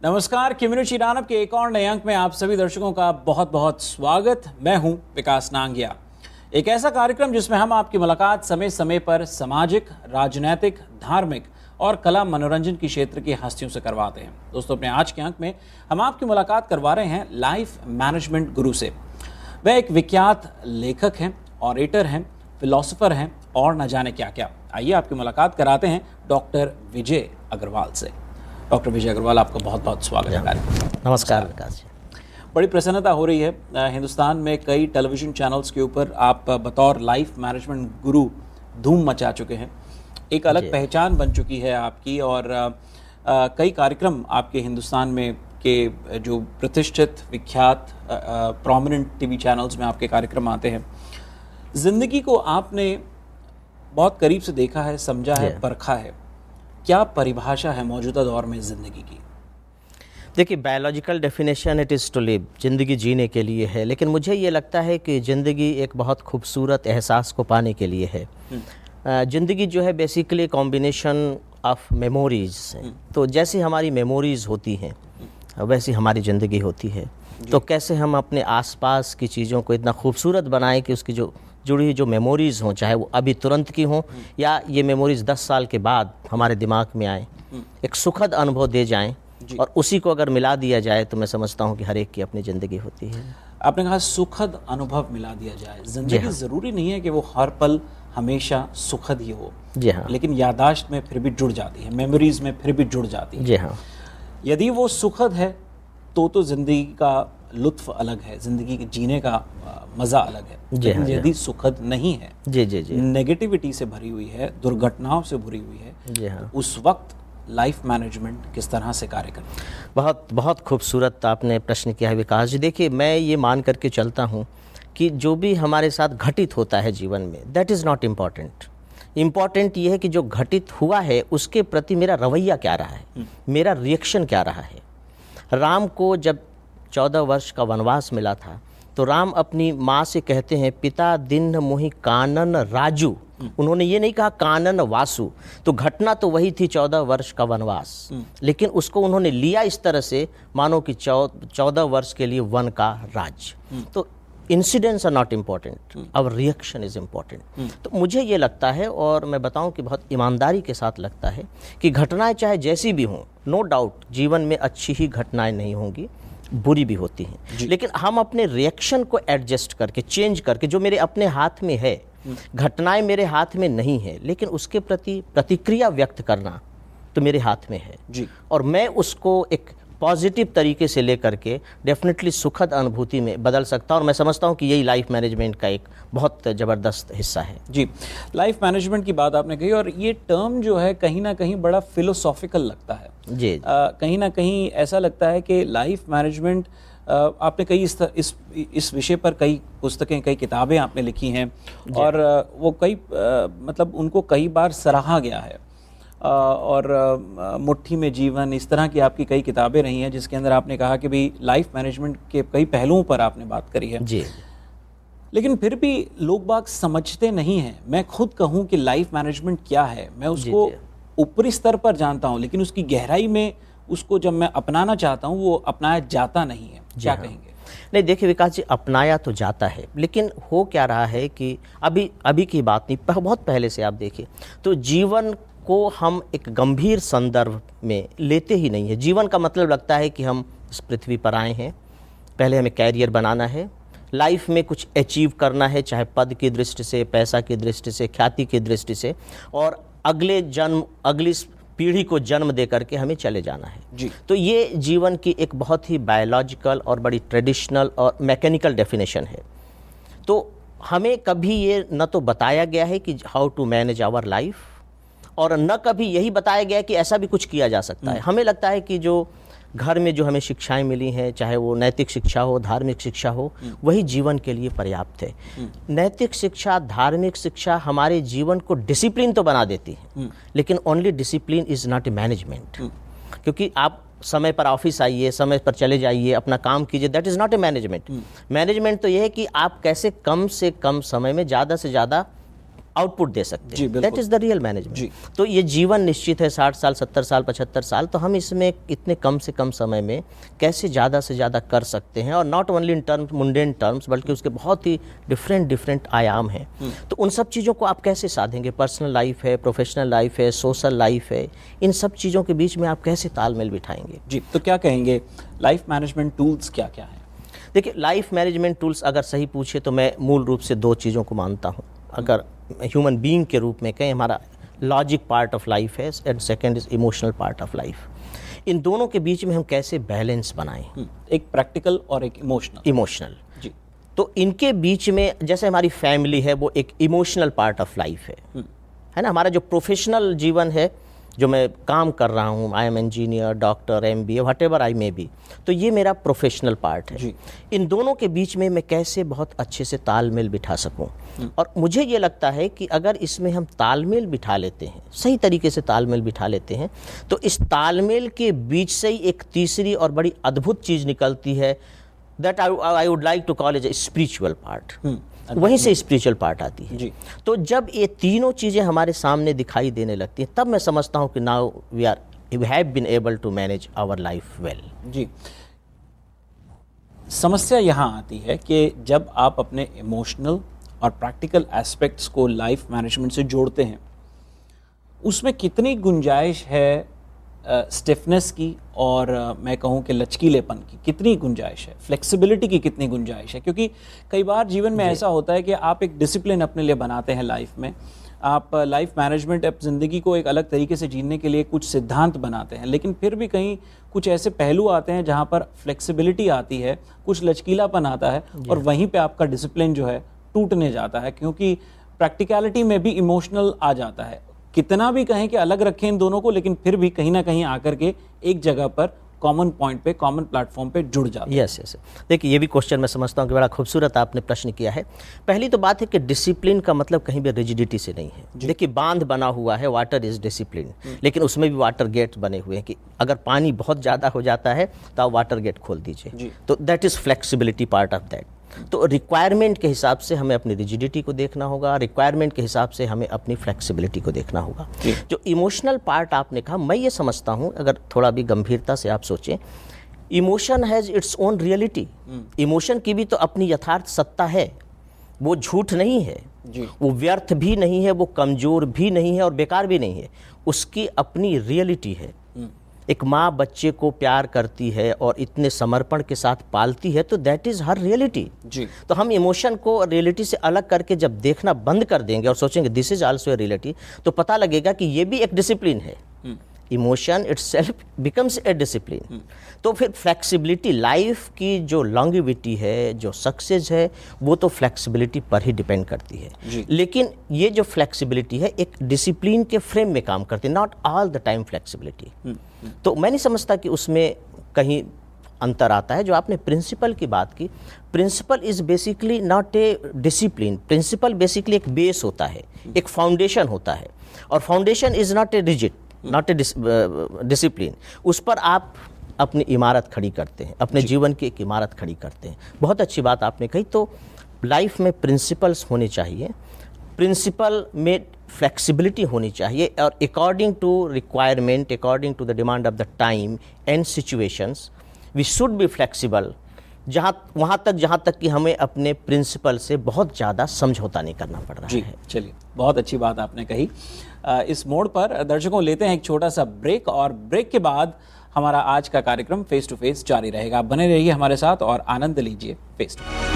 नमस्कार, कम्युनिटी दानव के एक और नए अंक में आप सभी दर्शकों का बहुत बहुत स्वागत। मैं हूं विकास नांगिया। एक ऐसा कार्यक्रम जिसमें हम आपकी मुलाकात समय समय पर सामाजिक, राजनीतिक, धार्मिक और कला मनोरंजन की क्षेत्र की हस्तियों से करवाते हैं। दोस्तों, अपने आज के अंक में हम आपकी मुलाकात करवा रहे हैं लाइफ मैनेजमेंट गुरु से। वह एक विख्यात लेखक हैं, ऑरेटर हैं, फिलोसोफर हैं और न जाने क्या क्या। आइए आपकी मुलाकात कराते हैं डॉक्टर विजय अग्रवाल से। डॉक्टर विजय अग्रवाल, आपका बहुत बहुत स्वागत है। नमस्कार विकास जी। बड़ी प्रसन्नता हो रही है। हिंदुस्तान में कई टेलीविज़न चैनल्स के ऊपर आप बतौर लाइफ मैनेजमेंट गुरु धूम मचा चुके हैं। एक अलग पहचान बन चुकी है आपकी और कई कार्यक्रम आपके हिंदुस्तान में के जो प्रतिष्ठित विख्यात प्रोमिनेंट टीवी चैनल्स में आपके कार्यक्रम आते हैं। ज़िंदगी को आपने बहुत करीब से देखा है, समझा है, परखा है। क्या परिभाषा है मौजूदा दौर में ज़िंदगी की? देखिए, biological definition it is to live, ज़िंदगी जीने के लिए है, लेकिन मुझे ये लगता है कि ज़िंदगी एक बहुत खूबसूरत एहसास को पाने के लिए है। ज़िंदगी जो है बेसिकली कॉम्बिनेशन ऑफ मेमोरीज़ है। तो जैसे हमारी मेमोरीज़ होती हैं वैसी हमारी ज़िंदगी होती है। तो कैसे हम अपने आसपास की चीज़ों को इतना खूबसूरत बनाएं कि उसकी जो जुड़ी हुई जो मेमोरीज़ हों, चाहे वो अभी तुरंत की हों या ये मेमोरीज़ 10 साल के बाद हमारे दिमाग में आए, एक सुखद अनुभव दे जाएं और उसी को अगर मिला दिया जाए तो मैं समझता हूँ कि हर एक की अपनी ज़िंदगी होती है। आपने कहा सुखद अनुभव मिला दिया जाए। ज़िंदगी ज़रूरी नहीं है कि वो हर पल हमेशा सुखद ही हो। जी हाँ। लेकिन यादाश्त में फिर भी जुड़ जाती है, मेमोरीज़ में फिर भी जुड़ जाती है। जी हाँ। यदि वो सुखद है तो ज़िंदगी का लुत्फ़ अलग है, ज़िंदगी के जीने का मज़ा अलग है। लेकिन यदि सुखद नहीं है, जी जी जी, नेगेटिविटी से भरी हुई है, दुर्घटनाओं से भरी हुई है, जी हाँ, तो उस वक्त लाइफ मैनेजमेंट किस तरह से कार्य करता है? बहुत बहुत खूबसूरत आपने प्रश्न किया है विकास जी। देखिए, मैं ये मान करके चलता हूँ कि जो भी हमारे साथ घटित होता है जीवन में, that is not important. Important ये है कि जो घटित हुआ है उसके प्रति मेरा रवैया क्या रहा है, मेरा रिएक्शन क्या रहा है। राम को जब 14 वर्ष का वनवास मिला था तो राम अपनी माँ से कहते हैं, पिता दिन मोहि कानन राजू। उन्होंने ये नहीं कहा कानन वासु। तो घटना तो वही थी 14 वर्ष का वनवास, लेकिन उसको उन्होंने लिया इस तरह से मानो कि 14 वर्ष के लिए वन का राज। तो incidents are not important, our reaction is important. तो मुझे ये लगता है, और मैं बताऊं कि बहुत ईमानदारी के साथ लगता है, कि घटनाएं चाहे जैसी भी हों, नो डाउट जीवन में अच्छी ही घटनाएं नहीं होंगी, बुरी भी होती हैं, लेकिन हम अपने रिएक्शन को एडजस्ट करके, चेंज करके, जो मेरे अपने हाथ में है, घटनाएं मेरे हाथ में नहीं है लेकिन उसके प्रति प्रतिक्रिया व्यक्त करना तो मेरे हाथ में है जी। और मैं उसको एक पॉजिटिव तरीके से लेकर के डेफिनेटली सुखद अनुभूति में बदल सकता हूं। और मैं समझता हूं कि यही लाइफ मैनेजमेंट का एक बहुत ज़बरदस्त हिस्सा है। जी, लाइफ मैनेजमेंट की बात आपने कही और ये टर्म जो है कहीं ना कहीं बड़ा फिलोसॉफिकल लगता है जी। कहीं ना कहीं ऐसा लगता है कि लाइफ मैनेजमेंट, आपने कई इस विषय पर कई पुस्तकें, कई किताबें आपने लिखी हैं और वो कई मतलब उनको कई बार सराहा गया है। और मुट्ठी में जीवन, इस तरह की आपकी कई किताबें रही हैं जिसके अंदर आपने कहा कि भाई लाइफ मैनेजमेंट के कई पहलुओं पर आपने बात करी है जी। लेकिन फिर भी लोग बाग समझते नहीं हैं। मैं खुद कहूँ कि लाइफ मैनेजमेंट क्या है, मैं उसको ऊपरी स्तर पर जानता हूँ लेकिन उसकी गहराई में उसको जब मैं अपनाना चाहता हूँ वो अपनाया जाता नहीं है। क्या कहेंगे? नहीं, देखिए विकास जी, अपनाया तो जाता है लेकिन हो क्या रहा है कि अभी की बात नहीं, बहुत पहले से आप देखिए तो जीवन को हम एक गंभीर संदर्भ में लेते ही नहीं है। जीवन का मतलब लगता है कि हम इस पृथ्वी पर आए हैं, पहले हमें कैरियर बनाना है, लाइफ में कुछ अचीव करना है, चाहे पद की दृष्टि से, पैसा की दृष्टि से, ख्याति की दृष्टि से, और अगली पीढ़ी को जन्म दे करके हमें चले जाना है जी। तो ये जीवन की एक बहुत ही बायोलॉजिकल और बड़ी ट्रेडिशनल और मैकेनिकल डेफिनेशन है। तो हमें कभी ये न तो बताया गया है कि how to manage our life, और न कभी यही बताया गया कि ऐसा भी कुछ किया जा सकता है। हमें लगता है कि जो घर में जो हमें शिक्षाएं मिली हैं, चाहे वो नैतिक शिक्षा हो, धार्मिक शिक्षा हो, वही जीवन के लिए पर्याप्त है। नैतिक शिक्षा, धार्मिक शिक्षा हमारे जीवन को डिसिप्लिन तो बना देती है लेकिन only discipline is not A management. क्योंकि आप समय पर ऑफिस आइए, समय पर चले जाइए, अपना काम कीजिए, that is not a management. Management तो यह है कि आप कैसे कम से कम समय में ज़्यादा से ज़्यादा आउटपुट दे सकते जी, हैं। बिल्कुल। दैट इज़ द रियल जी। मैनेजमेंट। तो ये जीवन निश्चित है 60 साल, 70 साल, 75 साल, तो हम इसमें इतने कम से कम समय में कैसे ज़्यादा से ज़्यादा कर सकते हैं, और not only in terms, mundane terms, बल्कि उसके बहुत ही डिफरेंट आयाम हैं। तो उन सब चीज़ों को आप कैसे साधेंगे? पर्सनल लाइफ है, प्रोफेशनल लाइफ है, सोशल लाइफ है, इन सब चीज़ों के बीच में आप कैसे तालमेल बिठाएंगे? जी, तो क्या कहेंगे लाइफ मैनेजमेंट टूल्स क्या क्या हैं? देखिए, लाइफ मैनेजमेंट टूल्स अगर सही पूछे तो मैं मूल रूप से दो चीज़ों को मानता हूँ। अगर ह्यूमन बीइंग के रूप में कहें, हमारा लॉजिक पार्ट ऑफ लाइफ है and second is emotional part of life. इन दोनों के बीच में हम कैसे बैलेंस बनाएं? एक प्रैक्टिकल और एक इमोशनल। जी। तो इनके बीच में, जैसे हमारी फैमिली है वो एक इमोशनल पार्ट ऑफ लाइफ है ना। हमारा जो प्रोफेशनल जीवन है, जो मैं काम कर रहा हूँ, I am engineer, doctor, MBA, whatever I may be, तो ये मेरा प्रोफेशनल पार्ट है। जी। इन दोनों के बीच में मैं कैसे बहुत अच्छे से तालमेल बिठा सकूं। और मुझे ये लगता है कि अगर इसमें हम तालमेल बिठा लेते हैं, सही तरीके से तालमेल बिठा लेते हैं, तो इस तालमेल के बीच से ही एक तीसरी और बड़ी अद्भुत चीज़ निकलती है, that I would like to call is a spiritual part. वहीं से स्पिरिचुअल पार्ट आती है। जी। तो जब ये तीनों चीज़ें हमारे सामने दिखाई देने लगती हैं, तब मैं समझता हूँ कि now we have been able to manage our life well. जी। समस्या यहाँ आती है कि जब आप अपने इमोशनल और प्रैक्टिकल एस्पेक्ट्स को लाइफ मैनेजमेंट से जोड़ते हैं, उसमें कितनी गुंजाइश है स्टिफनेस की, और मैं कहूँ कि लचकीलेपन की कितनी गुंजाइश है, फ्लेक्सिबिलिटी की कितनी गुंजाइश है? क्योंकि कई बार जीवन में ऐसा होता है कि आप एक डिसिप्लिन अपने लिए बनाते हैं लाइफ में, आप लाइफ मैनेजमेंट, आप ज़िंदगी को एक अलग तरीके से जीने के लिए कुछ सिद्धांत बनाते हैं, लेकिन फिर भी कहीं कुछ ऐसे पहलू आते हैं जहाँ पर फ्लेक्सिबिलिटी आती है, कुछ लचकीलापन आता है, और वहीं पे आपका डिसिप्लिन जो है टूटने जाता है, क्योंकि प्रैक्टिकलिटी में भी इमोशनल आ जाता है। कितना भी कहें कि अलग रखें इन दोनों को, लेकिन फिर भी कहीं ना कहीं आकर के एक जगह पर कॉमन पॉइंट पे, कॉमन प्लेटफॉर्म पे जुड़ जाते हैं। यस। देखिए, ये भी क्वेश्चन मैं समझता हूँ कि बड़ा खूबसूरत आपने प्रश्न किया है। पहली तो बात है कि डिसिप्लिन का मतलब कहीं भी रिजिडिटी से नहीं है। देखिए, बांध बना हुआ है, वाटर इज डिसिप्लिन, लेकिन उसमें भी वाटर गेट बने हुए हैं कि अगर पानी बहुत ज़्यादा हो जाता है तो आप वाटर गेट खोल दीजिए। तो that is flexibility part of that. तो रिक्वायरमेंट के हिसाब से हमें अपनी रिजिडिटी को देखना होगा, रिक्वायरमेंट के हिसाब से हमें अपनी फ्लेक्सिबिलिटी को देखना होगा। जो इमोशनल पार्ट आपने कहा, मैं ये समझता हूँ, अगर थोड़ा भी गंभीरता से आप सोचें, emotion has its own reality. Emotion की भी तो अपनी यथार्थ सत्ता है, वो झूठ नहीं है, वो व्यर्थ भी नहीं है, वो कमज़ोर भी नहीं है और बेकार भी नहीं है, उसकी अपनी रियलिटी है। एक माँ बच्चे को प्यार करती है और इतने समर्पण के साथ पालती है, तो दैट इज़ हर रियलिटी। तो हम इमोशन को रियलिटी से अलग करके जब देखना बंद कर देंगे और सोचेंगे this is also a reality, तो पता लगेगा कि ये भी एक डिसिप्लिन है। Emotion itself becomes a discipline. तो फिर फ्लेक्सिबिलिटी, लाइफ की जो लॉन्गिविटी है, जो सक्सेस है, वो तो फ्लेक्सिबिलिटी पर ही डिपेंड करती है। लेकिन ये जो फ्लेक्सिबिलिटी है एक डिसिप्लिन के फ्रेम में काम करती है, not all the time flexibility. तो मैं नहीं समझता कि उसमें कहीं अंतर आता है। जो आपने प्रिंसिपल की बात की, principle is basically not a discipline. Principle basically एक बेस होता है, एक फाउंडेशन होता है, और foundation is not a rigid, not a discipline. उस पर आप अपनी इमारत खड़ी करते हैं, अपने जीवन की एक इमारत खड़ी करते हैं। बहुत अच्छी बात आपने कही। तो लाइफ में प्रिंसिपल्स होने चाहिए, प्रिंसिपल में फ्लेक्सिबिलिटी होनी चाहिए, और according to requirement, according to the demand of the time and situations, we should be flexible, वहाँ तक कि हमें अपने प्रिंसिपल से बहुत ज़्यादा समझौता नहीं करना पड़ रहा है। चलिए, बहुत अच्छी बात आपने कही। इस मोड़ पर दर्शकों लेते हैं एक छोटा सा ब्रेक, और ब्रेक के बाद हमारा आज का कार्यक्रम फेस टू फेस जारी रहेगा। आप बने रहिए हमारे साथ और आनंद लीजिए फेस टू फेस।